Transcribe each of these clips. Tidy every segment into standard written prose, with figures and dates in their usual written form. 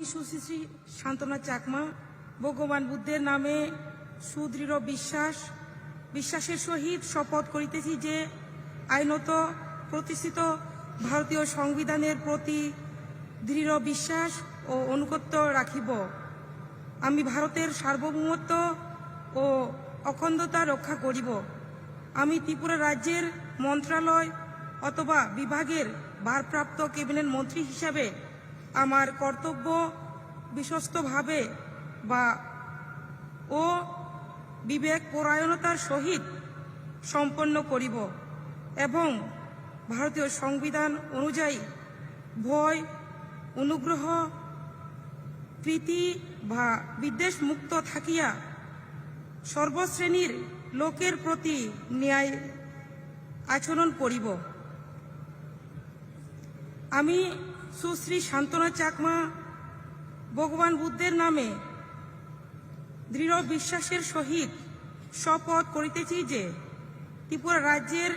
সুশ্রী শান্তনা চাকমা ভগবান বুদ্ধের নামে সুদৃঢ় বিশ্বাসের সহিত শপথ করিতেছি যে আইনত প্রতিষ্ঠিত ভারতীয় সংবিধানের প্রতি দৃঢ় বিশ্বাস ও আনুগত্য রাখিব। আমি ভারতের সার্বভৌমত্ব ও অখণ্ডতা রক্ষা করিব। আমি ত্রিপুরা রাজ্যের মন্ত্রণালয় অথবা বিভাগের ভারপ্রাপ্ত ক্যাবিনেট মন্ত্রী হিসাবে আমার কর্তব্য বিশ্বস্তভাবে ও বিবেক পরায়ণতার সহিত সম্পন্ন করিব এবং ভারতীয় সংবিধান অনুযায়ী ভয়, অনুগ্রহ, প্রীতি বা বিদ্বেষ মুক্ত থাকিয়া সর্বশ্রেণীর লোকের প্রতি ন্যায় আচরণ করিব। আমি সুশ্রী শান্তনা চাকমা ভগবান বুদ্ধের নামে দৃঢ় বিশ্বাসের সহিত শপথ করিতেছি যে ত্রিপুরা রাজ্যের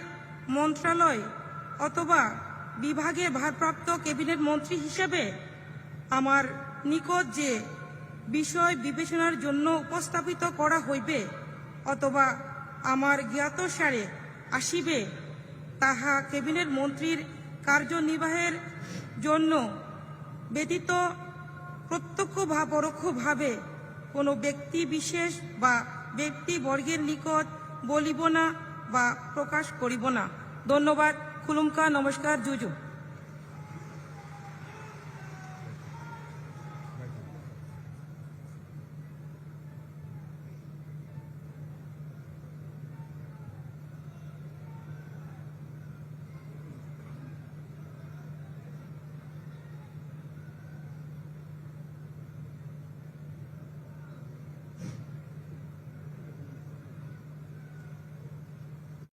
মন্ত্রণালয় অথবা বিভাগের ভারপ্রাপ্ত ক্যাবিনেট মন্ত্রী হিসেবে আমার নিকট যে বিষয় বিবেচনার জন্য উপস্থাপিত করা হইবে অথবা আমার জ্ঞাতসারে আসিবে তাহা ক্যাবিনেট মন্ত্রীর কার্যনির্বাহের জন্য ব্যতীত প্রত্যক্ষ বা পরোক্ষভাবে কোনো ব্যক্তি বিশেষ বা ব্যক্তিবর্গের নিকট বলিব না বা প্রকাশ করিব না। ধন্যবাদ। খুলুমকা, নমস্কার, জুজু।